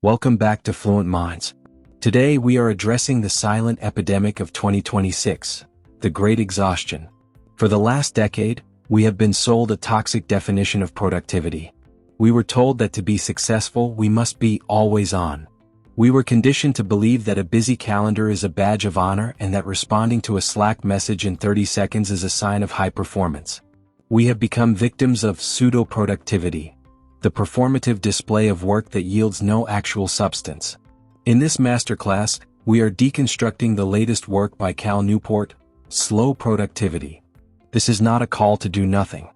Welcome back to Fluent Minds. Today we are addressing the silent epidemic of 2026, the Great Exhaustion. For the last decade, we have been sold a toxic definition of productivity. We were told that to be successful we must be always on. We were conditioned to believe that a busy calendar is a badge of honor and that responding to a Slack message in 30 seconds is a sign of high performance. We have become victims of pseudo-productivity, the performative display of work that yields no actual substance. In this masterclass, we are deconstructing the latest work by Newport, Slow Productivity. This is not a call to do nothing.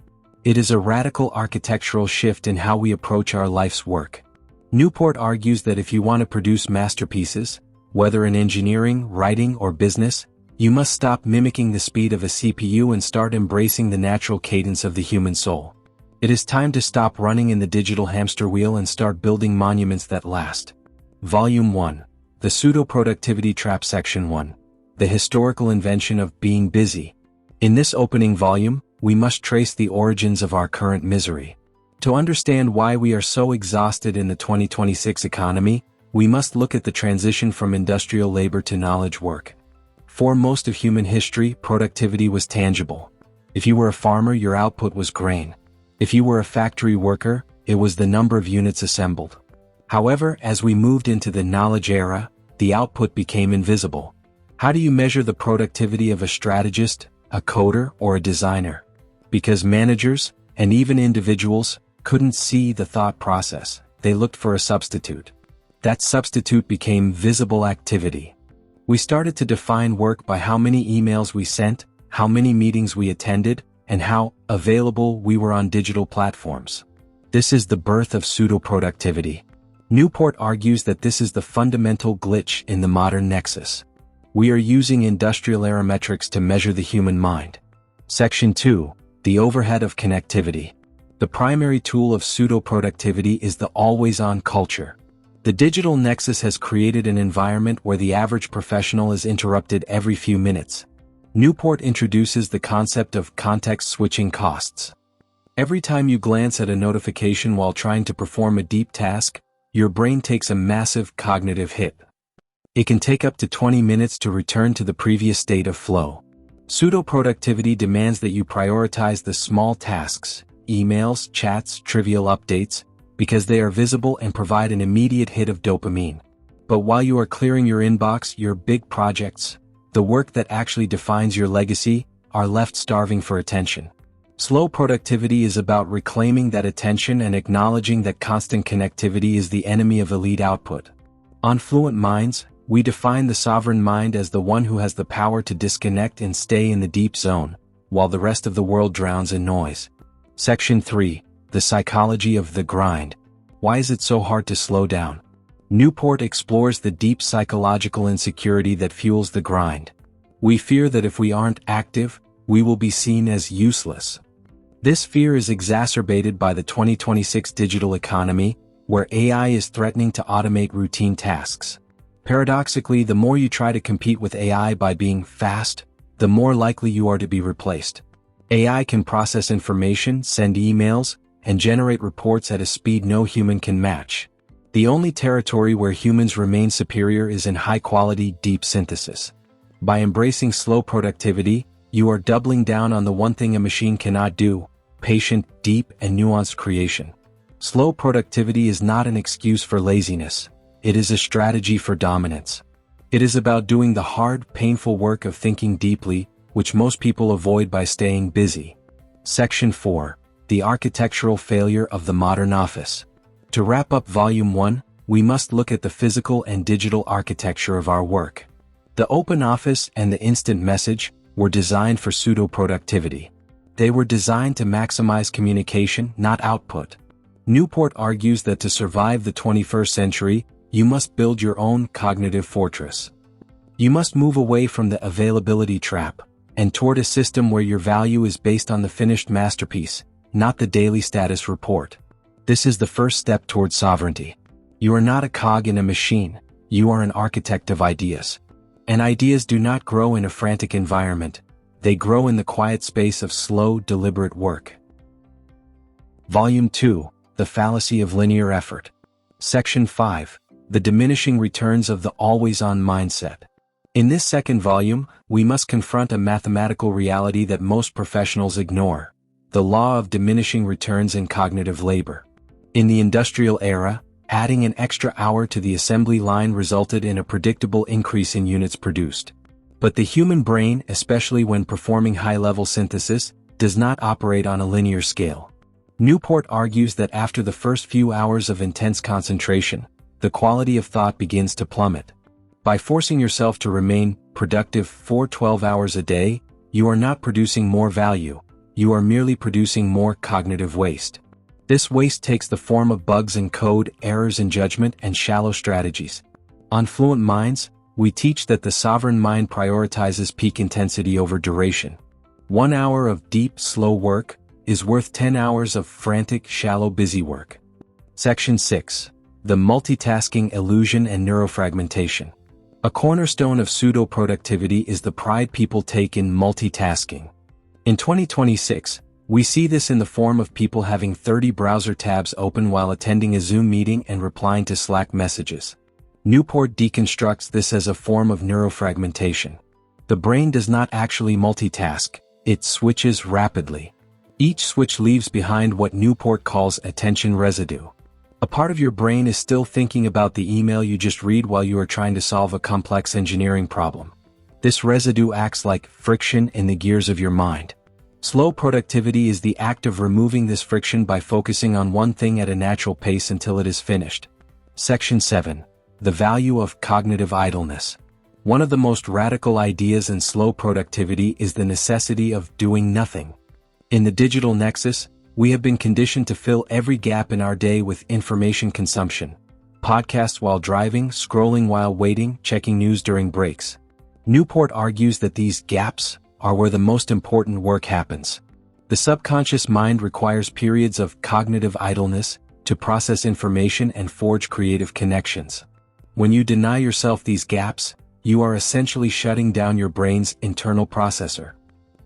It is a radical architectural shift in how we approach our life's work. Newport argues that if you want to produce masterpieces, whether in engineering, writing, or business, you must stop mimicking the speed of a CPU and start embracing the natural cadence of the human soul. It is time to stop running in the digital hamster wheel and start building monuments that last. Volume 1. The Pseudo-Productivity Trap Section 1. The Historical Invention of Being Busy. In this opening volume, we must trace the origins of our current misery. To understand why we are so exhausted in the 2026 economy, we must look at the transition from industrial labor to knowledge work. For most of human history, productivity was tangible. If you were a farmer, your output was grain. If you were a factory worker, it was the number of units assembled. However, as we moved into the knowledge era, the output became invisible. How do you measure the productivity of a strategist, a coder, or a designer? Because managers, and even individuals, couldn't see the thought process, they looked for a substitute. That substitute became visible activity. We started to define work by how many emails we sent, how many meetings we attended, and how available we were on digital platforms. This is the birth of pseudo-productivity. Newport argues that this is the fundamental glitch in the modern nexus. We are using industrial-era metrics to measure the human mind. Section 2. The Overhead of Connectivity. The primary tool of pseudo-productivity is the always-on culture. The digital nexus has created an environment where the average professional is interrupted every few minutes. Newport introduces the concept of context-switching costs. Every time you glance at a notification while trying to perform a deep task, your brain takes a massive cognitive hit. It can take up to 20 minutes to return to the previous state of flow. Pseudo-productivity demands that you prioritize the small tasks, emails, chats, trivial updates, because they are visible and provide an immediate hit of dopamine. But while you are clearing your inbox, your big projects, the work that actually defines your legacy, are left starving for attention. Slow productivity is about reclaiming that attention and acknowledging that constant connectivity is the enemy of elite output. On Fluent Minds, we define the sovereign mind as the one who has the power to disconnect and stay in the deep zone, while the rest of the world drowns in noise. Section 3. The Psychology of the Grind. Why is it so hard to slow down? Newport explores the deep psychological insecurity that fuels the grind. We fear that if we aren't active, we will be seen as useless. This fear is exacerbated by the 2026 digital economy, where AI is threatening to automate routine tasks. Paradoxically, the more you try to compete with AI by being fast, the more likely you are to be replaced. AI can process information, send emails, and generate reports at a speed no human can match. The only territory where humans remain superior is in high-quality, deep synthesis. By embracing slow productivity, you are doubling down on the one thing a machine cannot do: patient, deep, and nuanced creation. Slow productivity is not an excuse for laziness. It is a strategy for dominance. It is about doing the hard, painful work of thinking deeply, which most people avoid by staying busy. Section 4. The Architectural Failure of the Modern Office. To wrap up Volume 1, we must look at the physical and digital architecture of our work. The open office and the instant message were designed for pseudo-productivity. They were designed to maximize communication, not output. Newport argues that to survive the 21st century, you must build your own cognitive fortress. You must move away from the availability trap, and toward a system where your value is based on the finished masterpiece, not the daily status report. This is the first step toward sovereignty. You are not a cog in a machine, you are an architect of ideas. And ideas do not grow in a frantic environment, they grow in the quiet space of slow, deliberate work. Volume 2. The Fallacy of Linear Effort. Section 5. The diminishing returns of the always-on mindset. In this second volume, we must confront a mathematical reality that most professionals ignore: the law of diminishing returns in cognitive labor. In the industrial era, adding an extra hour to the assembly line resulted in a predictable increase in units produced. But the human brain, especially when performing high-level synthesis, does not operate on a linear scale. Newport argues that after the first few hours of intense concentration, the quality of thought begins to plummet. By forcing yourself to remain productive for 12 hours a day, you are not producing more value, you are merely producing more cognitive waste. This waste takes the form of bugs in code, errors in judgment, and shallow strategies. On Fluent Minds, we teach that the sovereign mind prioritizes peak intensity over duration. 1 hour of deep, slow work is worth 10 hours of frantic, shallow, busy work. Section 6. The multitasking illusion and neurofragmentation. A cornerstone of pseudo-productivity is the pride people take in multitasking. In 2026, we see this in the form of people having 30 browser tabs open while attending a Zoom meeting and replying to Slack messages. Newport deconstructs this as a form of neurofragmentation. The brain does not actually multitask, it switches rapidly. Each switch leaves behind what Newport calls attention residue. A part of your brain is still thinking about the email you just read while you are trying to solve a complex engineering problem. This residue acts like friction in the gears of your mind. Slow productivity is the act of removing this friction by focusing on one thing at a natural pace until it is finished. Section 7. The value of cognitive idleness. One of the most radical ideas in slow productivity is the necessity of doing nothing. In the digital nexus, we have been conditioned to fill every gap in our day with information consumption. Podcasts while driving, scrolling while waiting, checking news during breaks. Newport argues that these gaps are where the most important work happens. The subconscious mind requires periods of cognitive idleness to process information and forge creative connections. When you deny yourself these gaps, you are essentially shutting down your brain's internal processor.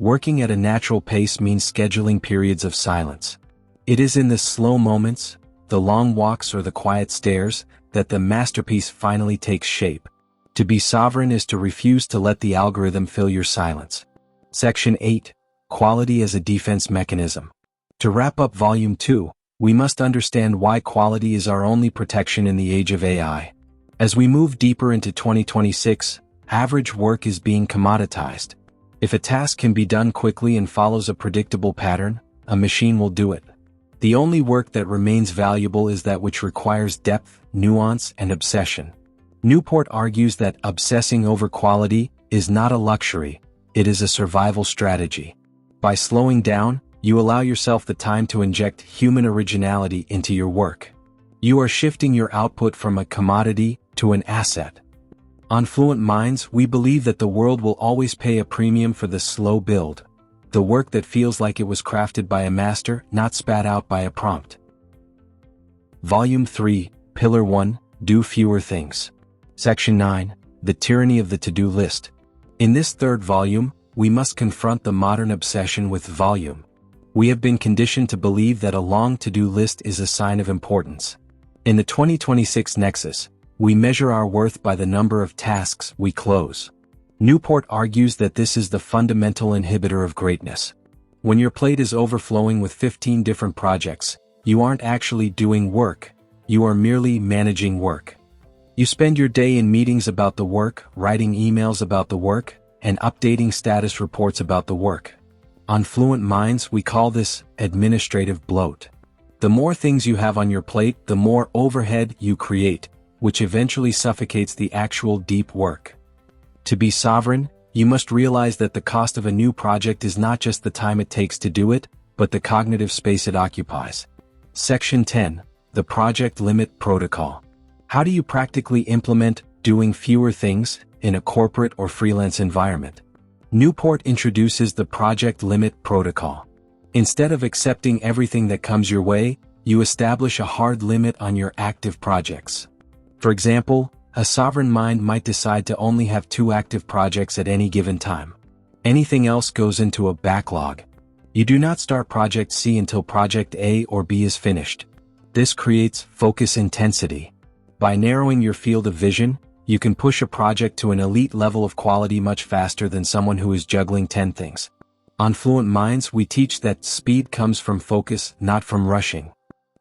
Working at a natural pace means scheduling periods of silence. It is in the slow moments, the long walks or the quiet stares, that the masterpiece finally takes shape. To be sovereign is to refuse to let the algorithm fill your silence. Section 8. Quality as a defense mechanism. To wrap up Volume 2, we must understand why quality is our only protection in the age of AI. As we move deeper into 2026, average work is being commoditized. If a task can be done quickly and follows a predictable pattern, a machine will do it. The only work that remains valuable is that which requires depth, nuance, and obsession. Newport argues that obsessing over quality is not a luxury, it is a survival strategy. By slowing down, you allow yourself the time to inject human originality into your work. You are shifting your output from a commodity to an asset. On Fluent Minds, we believe that the world will always pay a premium for the slow build, the work that feels like it was crafted by a master, not spat out by a prompt. Volume 3, Pillar 1, Do Fewer Things. Section 9, The Tyranny of the To-Do List. In this third volume, we must confront the modern obsession with volume. We have been conditioned to believe that a long to-do list is a sign of importance. In the 2026 nexus, we measure our worth by the number of tasks we close. Newport argues that this is the fundamental inhibitor of greatness. When your plate is overflowing with 15 different projects, you aren't actually doing work, you are merely managing work. You spend your day in meetings about the work, writing emails about the work, and updating status reports about the work. On Fluent Minds, we call this administrative bloat. The more things you have on your plate, the more overhead you create, which eventually suffocates the actual deep work. To be sovereign, you must realize that the cost of a new project is not just the time it takes to do it, but the cognitive space it occupies. Section 10. The Project Limit Protocol. How do you practically implement doing fewer things in a corporate or freelance environment? Newport introduces the Project Limit Protocol. Instead of accepting everything that comes your way, you establish a hard limit on your active projects. For example, a sovereign mind might decide to only have 2 active projects at any given time. Anything else goes into a backlog. You do not start Project C until Project A or B is finished. This creates focus intensity. By narrowing your field of vision, you can push a project to an elite level of quality much faster than someone who is juggling 10 things. On Fluent Minds, we teach that speed comes from focus, not from rushing.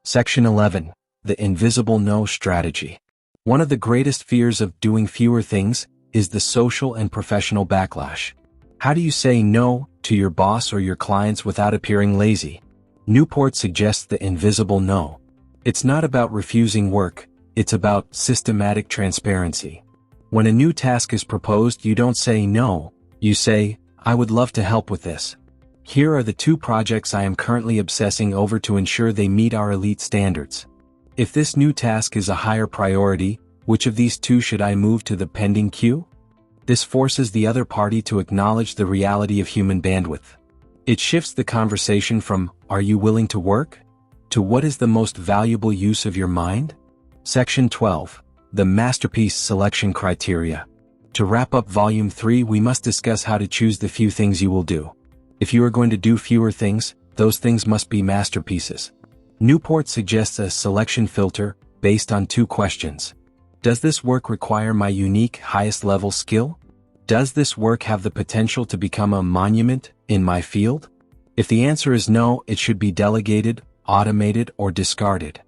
Section 11. The Invisible No Strategy. One of the greatest fears of doing fewer things is the social and professional backlash. How do you say no to your boss or your clients without appearing lazy? Newport suggests the invisible no. It's not about refusing work, it's about systematic transparency. When a new task is proposed, you don't say no, you say, I would love to help with this. Here are the 2 projects I am currently obsessing over to ensure they meet our elite standards. If this new task is a higher priority, which of these 2 should I move to the pending queue? This forces the other party to acknowledge the reality of human bandwidth. It shifts the conversation from, are you willing to work? To what is the most valuable use of your mind? Section 12. The Masterpiece Selection Criteria. To wrap up Volume 3, we must discuss how to choose the few things you will do. If you are going to do fewer things, those things must be masterpieces. Newport suggests a selection filter based on 2 questions. Does this work require my unique highest-level skill? Does this work have the potential to become a monument in my field? If the answer is no, it should be delegated, automated, or discarded.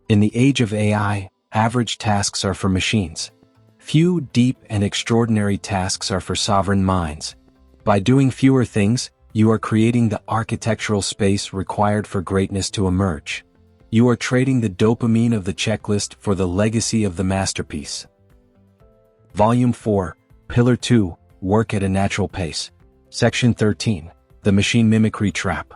In the age of AI, average tasks are for machines. Few, deep, and extraordinary tasks are for sovereign minds. By doing fewer things, you are creating the architectural space required for greatness to emerge. You are trading the dopamine of the checklist for the legacy of the masterpiece. Volume 4, Pillar 2, Work at a Natural Pace. Section 13, The Machine Mimicry Trap.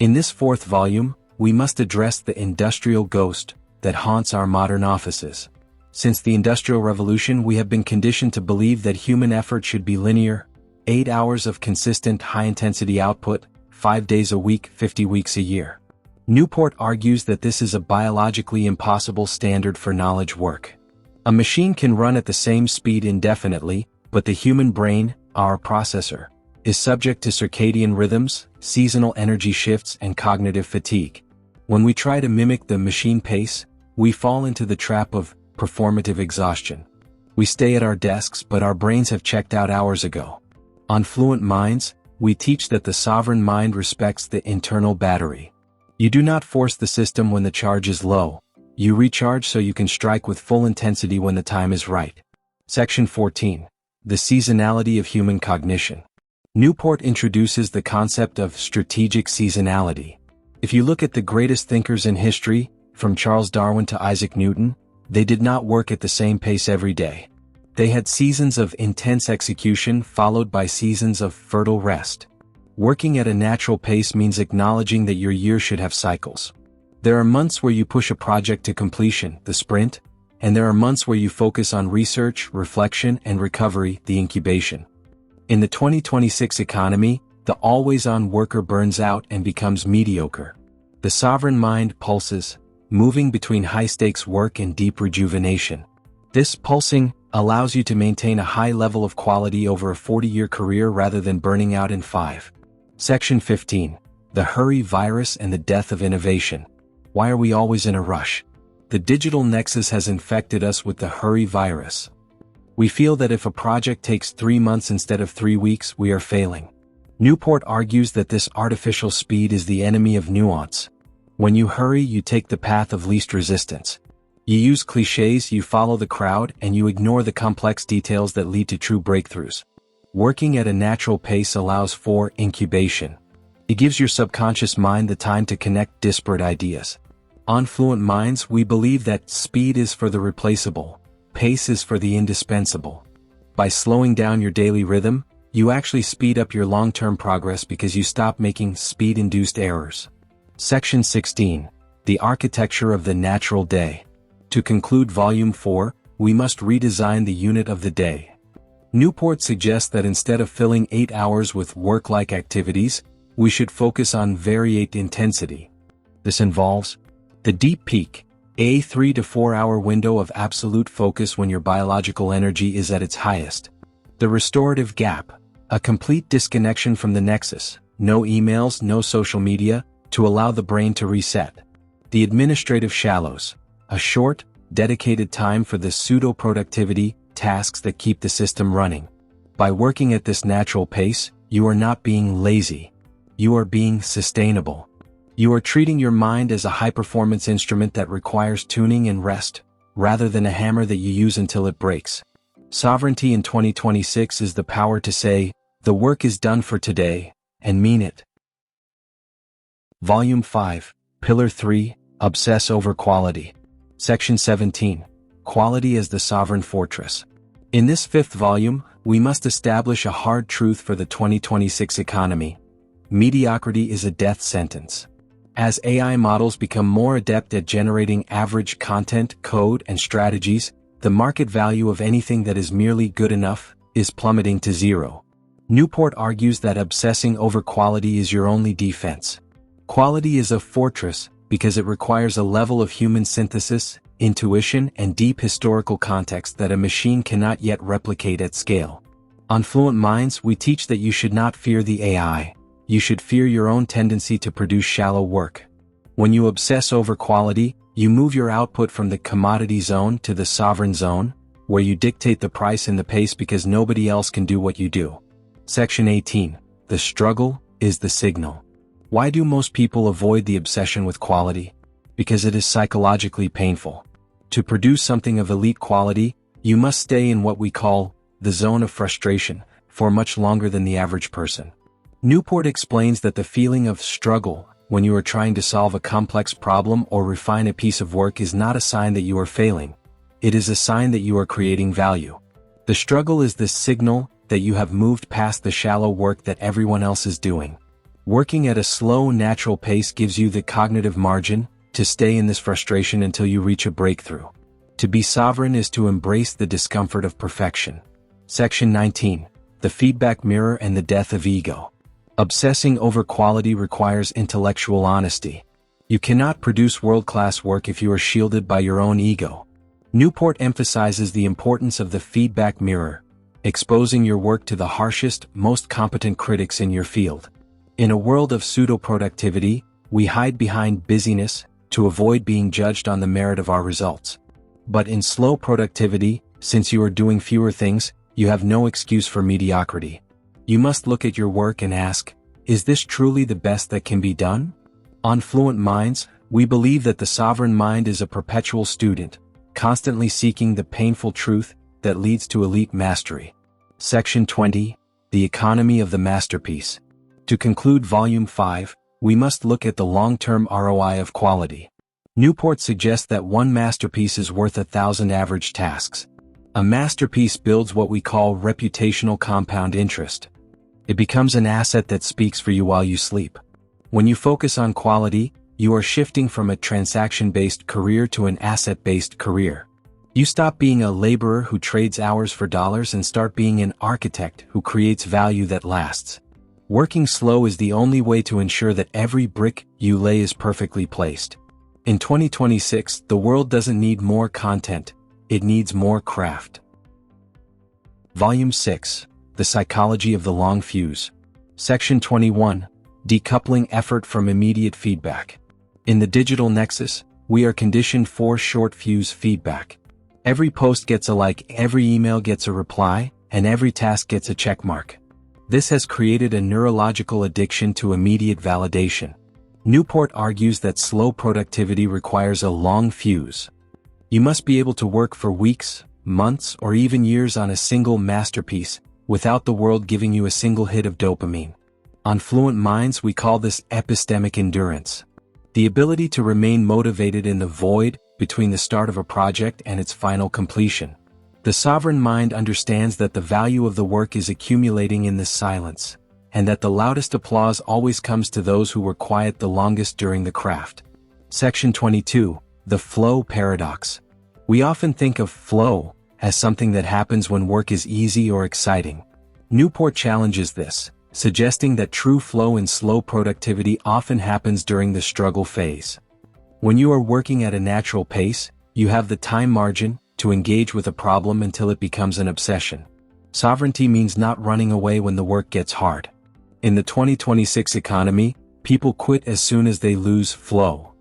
In this 4th volume, we must address the industrial ghost that haunts our modern offices. Since the Industrial Revolution, we have been conditioned to believe that human effort should be linear, 8 hours of consistent high-intensity output, 5 days a week, 50 weeks a year. Newport argues that this is a biologically impossible standard for knowledge work. A machine can run at the same speed indefinitely, but the human brain, our processor, is subject to circadian rhythms, seasonal energy shifts, and cognitive fatigue. When we try to mimic the machine pace, we fall into the trap of performative exhaustion. We stay at our desks, but our brains have checked out hours ago. On Fluent Minds, we teach that the sovereign mind respects the internal battery. You do not force the system when the charge is low. You recharge so you can strike with full intensity when the time is right. Section 14. The Seasonality of Human Cognition. Newport introduces the concept of strategic seasonality. If you look at the greatest thinkers in history, from Charles Darwin to Isaac Newton, they did not work at the same pace every day. They had seasons of intense execution followed by seasons of fertile rest. Working at a natural pace means acknowledging that your year should have cycles. There are months where you push a project to completion, the sprint, and there are months where you focus on research, reflection, and recovery, the incubation. In the 2026 economy, the always-on worker burns out and becomes mediocre. The sovereign mind pulses, moving between high-stakes work and deep rejuvenation. This pulsing allows you to maintain a high level of quality over a 40-year career rather than burning out in 5. Section 15. The Hurry Virus and the Death of Innovation. Why are we always in a rush? The digital nexus has infected us with the hurry virus. We feel that if a project takes 3 months instead of 3 weeks, we are failing. Newport argues that this artificial speed is the enemy of nuance. When you hurry, you take the path of least resistance. You use cliches, you follow the crowd, and you ignore the complex details that lead to true breakthroughs. Working at a natural pace allows for incubation. It gives your subconscious mind the time to connect disparate ideas. On Fluent Minds, we believe that speed is for the replaceable, pace is for the indispensable. By slowing down your daily rhythm, you actually speed up your long-term progress because you stop making speed-induced errors. Section 16. The Architecture of the Natural Day. To conclude Volume 4, we must redesign the unit of the day. Newport suggests that instead of filling 8 hours with work-like activities, we should focus on variate intensity. This involves the deep peak, a 3 to 4 hour window of absolute focus when your biological energy is at its highest. The restorative gap, a complete disconnection from the nexus, no emails, no social media, to allow the brain to reset. The administrative shallows, a short, dedicated time for the pseudo-productivity tasks that keep the system running. By working at this natural pace, you are not being lazy. You are being sustainable. You are treating your mind as a high-performance instrument that requires tuning and rest, rather than a hammer that you use until it breaks. Sovereignty in 2026 is the power to say, "The work is done for today," and mean it. Volume 5, Pillar 3, Obsess over Quality. Section 17, Quality as the Sovereign Fortress. In this 5th volume, we must establish a hard truth for the 2026 economy. Mediocrity is a death sentence. As AI models become more adept at generating average content, code, and strategies, the market value of anything that is merely good enough is plummeting to zero. Newport argues that obsessing over quality is your only defense. Quality is a fortress because it requires a level of human synthesis, intuition, and deep historical context that a machine cannot yet replicate at scale. On Fluent Minds, we teach that you should not fear the AI. You should fear your own tendency to produce shallow work. When you obsess over quality, you move your output from the commodity zone to the sovereign zone, where you dictate the price and the pace because nobody else can do what you do. Section 18. The struggle is the signal. Why do most people avoid the obsession with quality? Because it is psychologically painful. To produce something of elite quality, you must stay in what we call the zone of frustration for much longer than the average person. Newport explains that the feeling of struggle when you are trying to solve a complex problem or refine a piece of work is not a sign that you are failing. It is a sign that you are creating value. The struggle is the signal that you have moved past the shallow work that everyone else is doing. Working at a slow, natural pace gives you the cognitive margin to stay in this frustration until you reach a breakthrough. To be sovereign is to embrace the discomfort of perfection. Section 19. The feedback mirror and the death of ego. Obsessing over quality requires intellectual honesty. You cannot produce world-class work if you are shielded by your own ego. Newport emphasizes the importance of the feedback mirror, exposing your work to the harshest, most competent critics in your field. In a world of pseudo-productivity, we hide behind busyness to avoid being judged on the merit of our results. But in slow productivity, since you are doing fewer things, you have no excuse for mediocrity. You must look at your work and ask, is this truly the best that can be done? On Fluent Minds, we believe that the sovereign mind is a perpetual student, constantly seeking the painful truth that leads to elite mastery. Section 20. The Economy of the Masterpiece. To conclude Volume 5, we must look at the long-term ROI of quality. Newport suggests that one masterpiece is worth 1,000 average tasks. A masterpiece builds what we call reputational compound interest. It becomes an asset that speaks for you while you sleep. When you focus on quality, you are shifting from a transaction-based career to an asset-based career. You stop being a laborer who trades hours for dollars and start being an architect who creates value that lasts. Working slow is the only way to ensure that every brick you lay is perfectly placed. In 2026, the world doesn't need more content, it needs more craft. Volume 6. The Psychology of the Long Fuse. Section 21. Decoupling effort from immediate feedback. In the digital nexus, we are conditioned for short fuse feedback. Every post gets a like, every email gets a reply, and every task gets a check mark. This has created a neurological addiction to immediate validation. Newport argues that slow productivity requires a long fuse. You must be able to work for weeks, months, or even years on a single masterpiece, without the world giving you a single hit of dopamine. On Fluent Minds, we call this epistemic endurance. The ability to remain motivated in the void between the start of a project and its final completion. The sovereign mind understands that the value of the work is accumulating in this silence, and that the loudest applause always comes to those who were quiet the longest during the craft. Section 22. The Flow Paradox. We often think of flow as something that happens when work is easy or exciting. Newport challenges this, suggesting that true flow in slow productivity often happens during the struggle phase. When you are working at a natural pace, you have the time margin to engage with a problem until it becomes an obsession. Sovereignty means not running away when the work gets hard. In the 2026 economy, people quit as soon as they lose flow.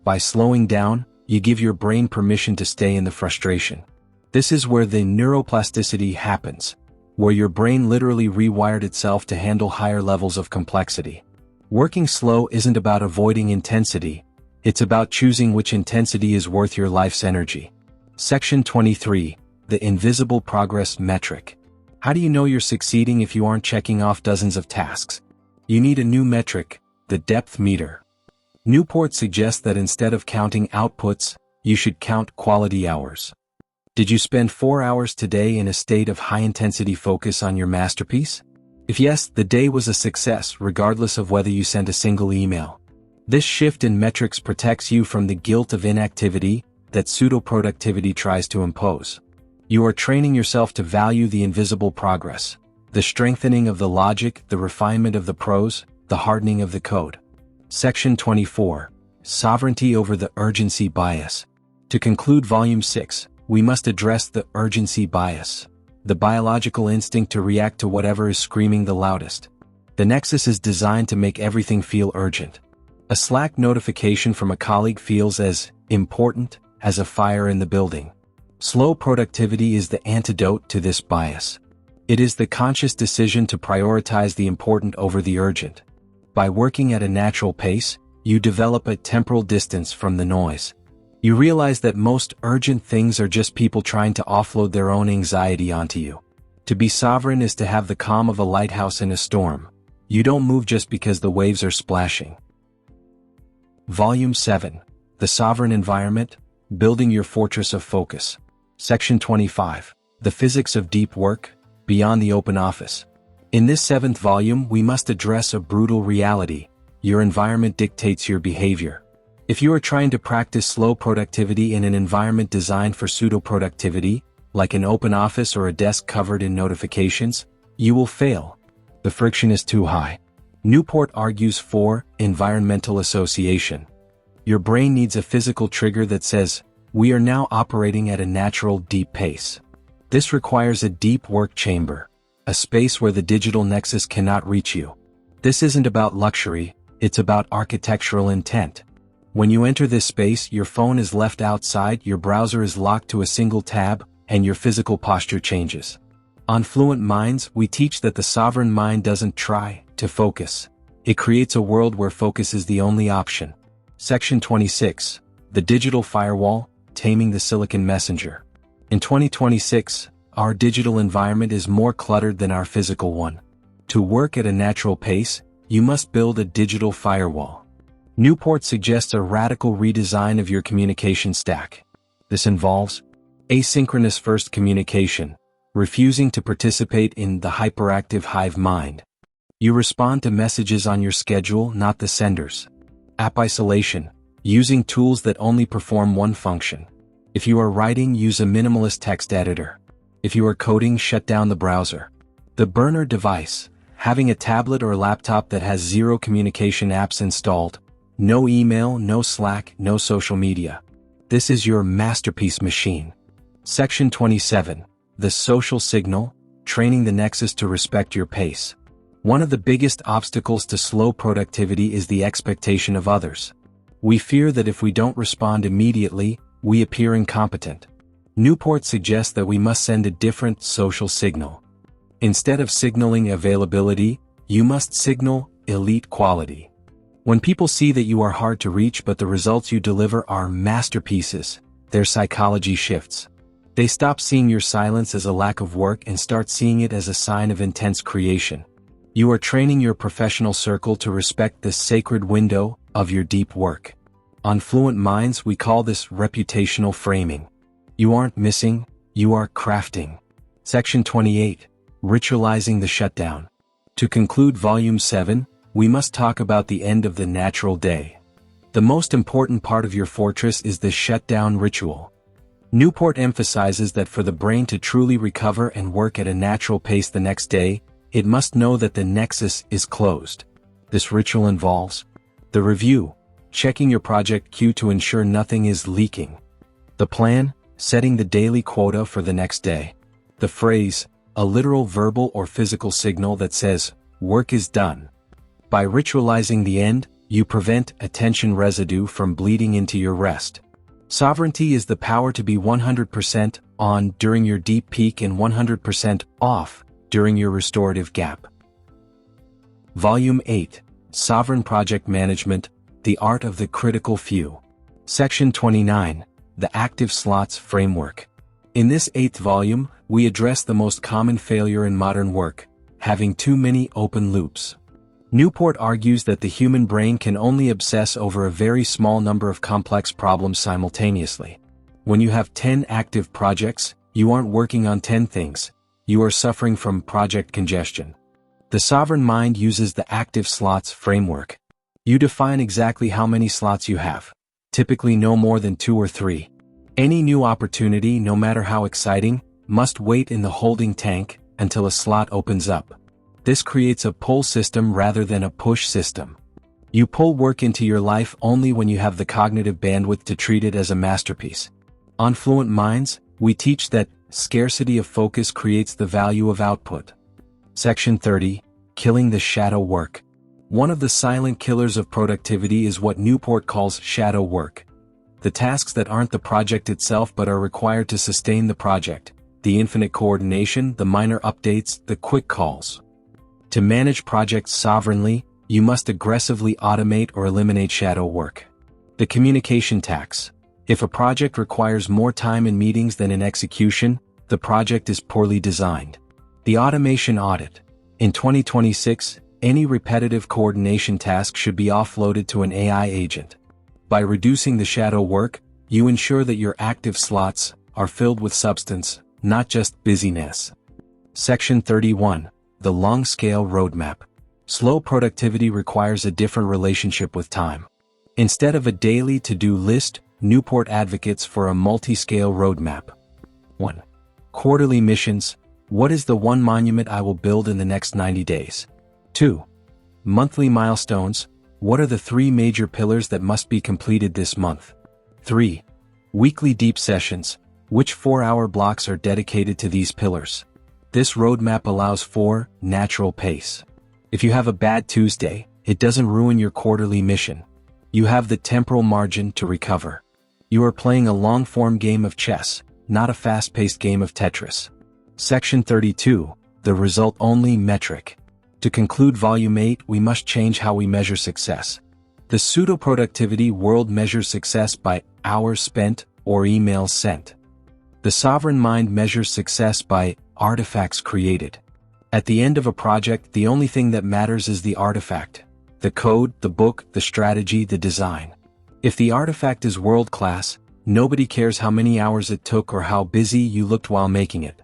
By slowing down, you give your brain permission to stay in the frustration. This is where the neuroplasticity happens, where your brain literally rewired itself to handle higher levels of complexity. Working slow isn't about avoiding intensity, it's about choosing which intensity is worth your life's energy. Section 23, the invisible progress metric. How do you know you're succeeding if you aren't checking off dozens of tasks? You need a new metric, the depth meter. Newport suggests that instead of counting outputs, you should count quality hours. Did you spend 4 hours today in a state of high-intensity focus on your masterpiece? If yes, the day was a success regardless of whether you sent a single email. This shift in metrics protects you from the guilt of inactivity that pseudo-productivity tries to impose. You are training yourself to value the invisible progress, the strengthening of the logic, the refinement of the prose, the hardening of the code. Section 24, Sovereignty over the urgency bias. To conclude Volume 6, we must address the urgency bias, the biological instinct to react to whatever is screaming the loudest. The nexus is designed to make everything feel urgent. A Slack notification from a colleague feels as important as a fire in the building. Slow productivity is the antidote to this bias. It is the conscious decision to prioritize the important over the urgent. By working at a natural pace, you develop a temporal distance from the noise. You realize that most urgent things are just people trying to offload their own anxiety onto you. To be sovereign is to have the calm of a lighthouse in a storm. You don't move just because the waves are splashing. Volume 7, The Sovereign Environment, Building Your Fortress of Focus. Section 25, The Physics of Deep Work, Beyond the Open Office. In this 7th volume, we must address a brutal reality. Your environment dictates your behavior. If you are trying to practice slow productivity in an environment designed for pseudo-productivity, like an open office or a desk covered in notifications, you will fail. The friction is too high. Newport argues for environmental association. Your brain needs a physical trigger that says, we are now operating at a natural, deep pace. This requires a deep work chamber, a space where the digital nexus cannot reach you. This isn't about luxury, it's about architectural intent. When you enter this space, your phone is left outside, your browser is locked to a single tab, and your physical posture changes. On Fluent Minds, we teach that the sovereign mind doesn't try to focus. It creates a world where focus is the only option. Section 26, The Digital Firewall, Taming the Silicon Messenger. In 2026, our digital environment is more cluttered than our physical one. To work at a natural pace, you must build a digital firewall. Newport suggests a radical redesign of your communication stack. This involves asynchronous first communication, refusing to participate in the hyperactive hive mind. You respond to messages on your schedule, not the sender's. App isolation, using tools that only perform one function. If you are writing, use a minimalist text editor. If you are coding, shut down the browser. The burner device, having a tablet or laptop that has 0 communication apps installed. No email, no Slack, no social media. This is your masterpiece machine. Section 27, The Social Signal, Training the Nexus to Respect Your Pace. One of the biggest obstacles to slow productivity is the expectation of others. We fear that if we don't respond immediately, we appear incompetent. Newport suggests that we must send a different social signal. Instead of signaling availability, you must signal elite quality. When people see that you are hard to reach but the results you deliver are masterpieces, their psychology shifts. They stop seeing your silence as a lack of work and start seeing it as a sign of intense creation. You are training your professional circle to respect the sacred window of your deep work. On Fluent Minds, we call this reputational framing. You aren't missing, you are crafting. Section 28, Ritualizing the Shutdown. To conclude Volume 7, we must talk about the end of the natural day. The most important part of your fortress is the shutdown ritual. Newport emphasizes that for the brain to truly recover and work at a natural pace the next day, it must know that the nexus is closed. This ritual involves the review, checking your project queue to ensure nothing is leaking. The plan, setting the daily quota for the next day. The phrase, a literal verbal or physical signal that says, work is done. By ritualizing the end, you prevent attention residue from bleeding into your rest. Sovereignty is the power to be 100% on during your deep peak and 100% off during your restorative gap. Volume 8, Sovereign Project Management, The Art of the Critical Few. Section 29, The Active Slots Framework. In this 8th volume, we address the most common failure in modern work, having too many open loops. Newport argues that the human brain can only obsess over a very small number of complex problems simultaneously. When you have 10 active projects, you aren't working on 10 things, you are suffering from project congestion. The sovereign mind uses the active slots framework. You define exactly how many slots you have, typically no more than 2 or 3. Any new opportunity, no matter how exciting, must wait in the holding tank until a slot opens up. This creates a pull system rather than a push system. You pull work into your life only when you have the cognitive bandwidth to treat it as a masterpiece. On Fluent Minds, we teach that scarcity of focus creates the value of output. Section 30, Killing the Shadow Work. One of the silent killers of productivity is what Newport calls shadow work. The tasks that aren't the project itself but are required to sustain the project, the infinite coordination, the minor updates, the quick calls. To manage projects sovereignly, you must aggressively automate or eliminate shadow work. The communication tax. If a project requires more time in meetings than in execution, the project is poorly designed. The automation audit. In 2026, any repetitive coordination task should be offloaded to an AI agent. By reducing the shadow work, you ensure that your active slots are filled with substance, not just busyness. Section 31, The Long-Scale Roadmap. Slow productivity requires a different relationship with time. Instead of a daily to-do list, Newport advocates for a multi-scale roadmap. 1. Quarterly missions. What is the one monument I will build in the next 90 days? 2. Monthly milestones. What are the 3 major pillars that must be completed this month? 3. Weekly deep sessions. Which 4-hour blocks are dedicated to these pillars? This roadmap allows for natural pace. If you have a bad Tuesday, it doesn't ruin your quarterly mission. You have the temporal margin to recover. You are playing a long-form game of chess, not a fast-paced game of Tetris. Section 32, The Result-Only Metric. To conclude Volume 8, we must change how we measure success. The pseudo-productivity world measures success by hours spent or emails sent. The sovereign mind measures success by artifacts created. At the end of a project, the only thing that matters is the artifact. The code, the book, the strategy, the design. If the artifact is world-class, nobody cares how many hours it took or how busy you looked while making it.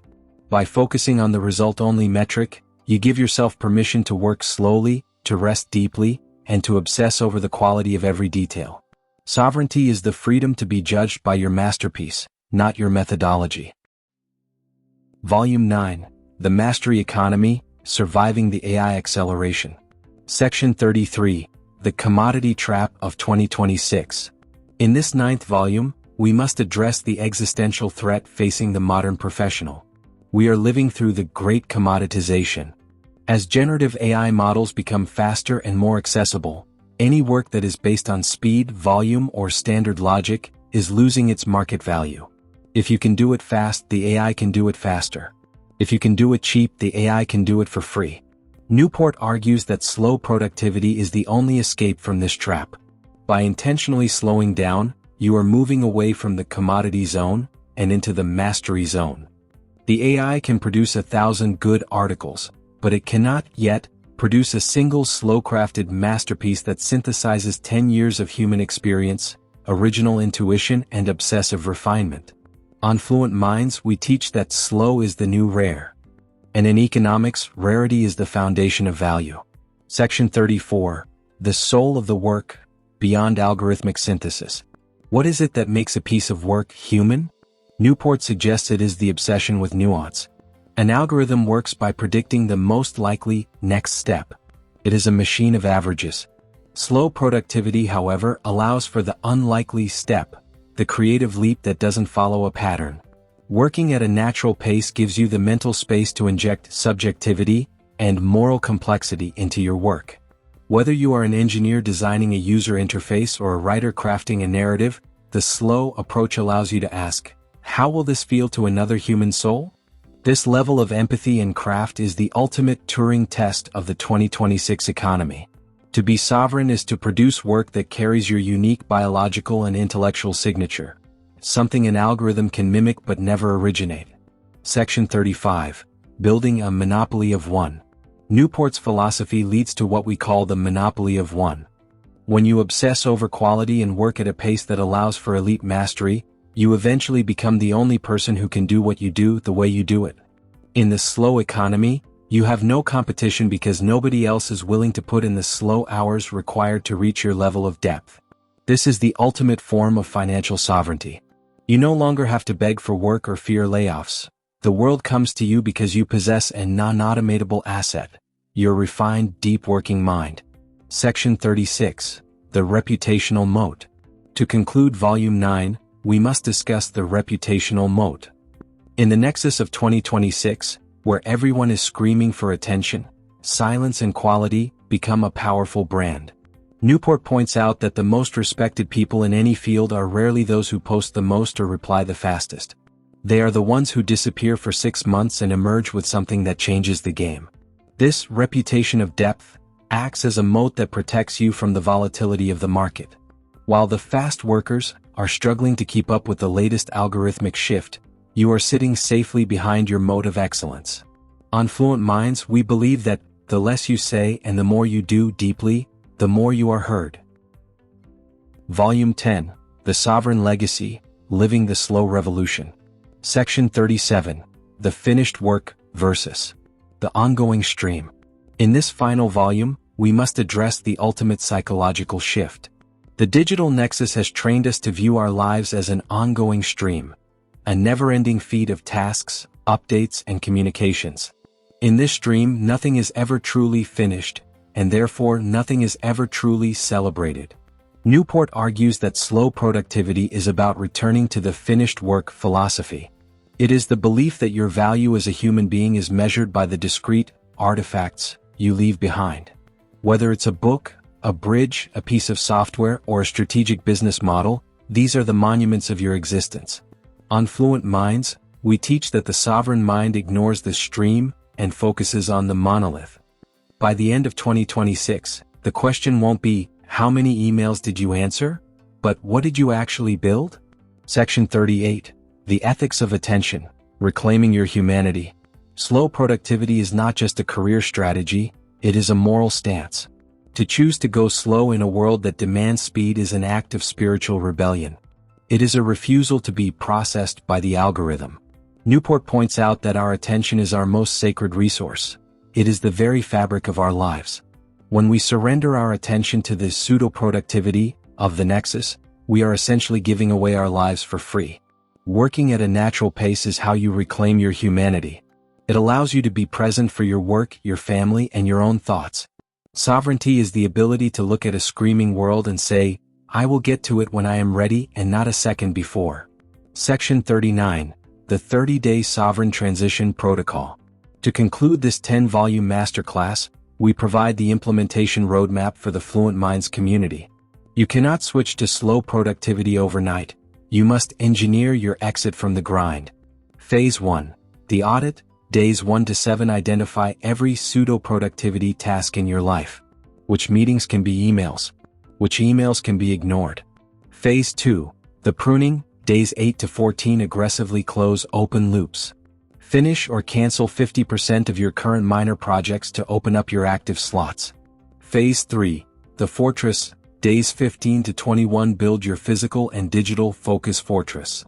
By focusing on the result-only metric, you give yourself permission to work slowly, to rest deeply, and to obsess over the quality of every detail. Sovereignty is the freedom to be judged by your masterpiece, not your methodology. Volume 9, The Mastery Economy, Surviving the AI Acceleration. Section 33, The Commodity Trap of 2026. In this 9th volume, we must address the existential threat facing the modern professional. We are living through the great commoditization. As generative AI models become faster and more accessible, any work that is based on speed, volume, or standard logic is losing its market value. If you can do it fast, the AI can do it faster. If you can do it cheap, the AI can do it for free. Newport argues that slow productivity is the only escape from this trap. By intentionally slowing down, you are moving away from the commodity zone and into the mastery zone. The AI can produce 1,000 good articles, but it cannot yet produce a single slow-crafted masterpiece that synthesizes 10 years of human experience, original intuition, and obsessive refinement. On Fluent Minds, we teach that slow is the new rare. And in economics, rarity is the foundation of value. Section 34, The Soul of the Work, Beyond Algorithmic Synthesis. What is it that makes a piece of work human? Newport suggests it is the obsession with nuance. An algorithm works by predicting the most likely next step. It is a machine of averages. Slow productivity, however, allows for the unlikely step, the creative leap that doesn't follow a pattern. Working at a natural pace gives you the mental space to inject subjectivity and moral complexity into your work. Whether you are an engineer designing a user interface or a writer crafting a narrative, The slow approach allows you to ask, how will this feel to another human soul? This level of empathy and craft is the ultimate Turing test of the 2026 economy. To be sovereign is to produce work that carries your unique biological and intellectual signature, something an algorithm can mimic but never originate. Section 35. Building a monopoly of one. Newport's philosophy leads to what we call the monopoly of one. When you obsess over quality and work at a pace that allows for elite mastery, you eventually become the only person who can do what you do the way you do it. In the slow economy, you have no competition because nobody else is willing to put in the slow hours required to reach your level of depth. This is the ultimate form of financial sovereignty. You no longer have to beg for work or fear layoffs. The world comes to you because you possess a non-automatable asset, your refined, deep working mind. Section 36. The Reputational Moat. To conclude Volume 9, we must discuss the reputational moat. In the nexus of 2026, where everyone is screaming for attention, silence and quality become a powerful brand. Newport points out that the most respected people in any field are rarely those who post the most or reply the fastest. They are the ones who disappear for 6 months and emerge with something that changes the game. This reputation of depth acts as a moat that protects you from the volatility of the market. While the fast workers are struggling to keep up with the latest algorithmic shift, you are sitting safely behind your moat of excellence. On Fluent Minds, we believe that the less you say and the more you do deeply, the more you are heard. Volume 10. The Sovereign Legacy, Living the Slow Revolution. Section 37. The Finished Work versus the Ongoing Stream. In this final volume, we must address the ultimate psychological shift. The digital nexus has trained us to view our lives as an ongoing stream, a never-ending feed of tasks, updates, and communications. In this stream, nothing is ever truly finished, and therefore nothing is ever truly celebrated. Newport argues that slow productivity is about returning to the finished work philosophy. It is the belief that your value as a human being is measured by the discrete artifacts you leave behind. Whether it's a book, a bridge, a piece of software, or a strategic business model, these are the monuments of your existence. On Fluent Minds, we teach that the sovereign mind ignores the stream and focuses on the monolith. By the end of 2026, the question won't be, how many emails did you answer? But what did you actually build? Section 38. The Ethics of Attention, Reclaiming Your Humanity. Slow productivity is not just a career strategy, it is a moral stance. To choose to go slow in a world that demands speed is an act of spiritual rebellion. It is a refusal to be processed by the algorithm. Newport points out that our attention is our most sacred resource. It is the very fabric of our lives. When we surrender our attention to the pseudo-productivity of the nexus, we are essentially giving away our lives for free. Working at a natural pace is how you reclaim your humanity. It allows you to be present for your work, your family, and your own thoughts. Sovereignty is the ability to look at a screaming world and say, I will get to it when I am ready and not a second before. Section 39. The 30-Day Sovereign Transition Protocol. To conclude this 10-volume masterclass, we provide the implementation roadmap for the Fluent Minds community. You cannot switch to slow productivity overnight. You must engineer your exit from the grind. Phase 1. The audit. Days 1 to 7 identify every pseudo-productivity task in your life. Which meetings can be emails? Which emails can be ignored? Phase 2. The pruning. Days 8 to 14 aggressively close open loops. Finish or cancel 50% of your current minor projects to open up your active slots. Phase 3. The fortress. Days 15 to 21 build your physical and digital focus fortress.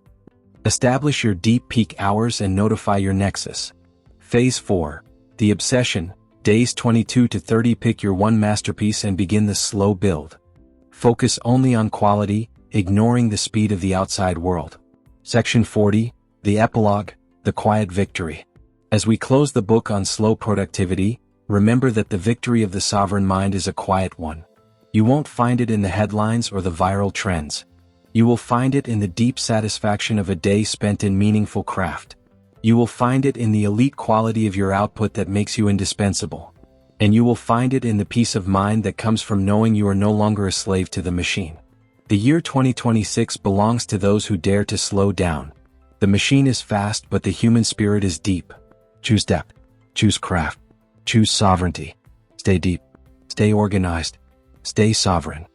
Establish your deep peak hours and notify your nexus. Phase 4. The obsession. Days 22 to 30 pick your one masterpiece and begin the slow build. Focus only on quality, ignoring the speed of the outside world. Section 40. The epilogue. The quiet victory. As we close the book on slow productivity, remember that the victory of the sovereign mind is a quiet one. You won't find it in the headlines or the viral trends. You will find it in the deep satisfaction of a day spent in meaningful craft. You will find it in the elite quality of your output that makes you indispensable. And you will find it in the peace of mind that comes from knowing you are no longer a slave to the machine. The year 2026 belongs to those who dare to slow down. The machine is fast, but the human spirit is deep. Choose depth. Choose craft. Choose sovereignty. Stay deep. Stay organized. Stay sovereign.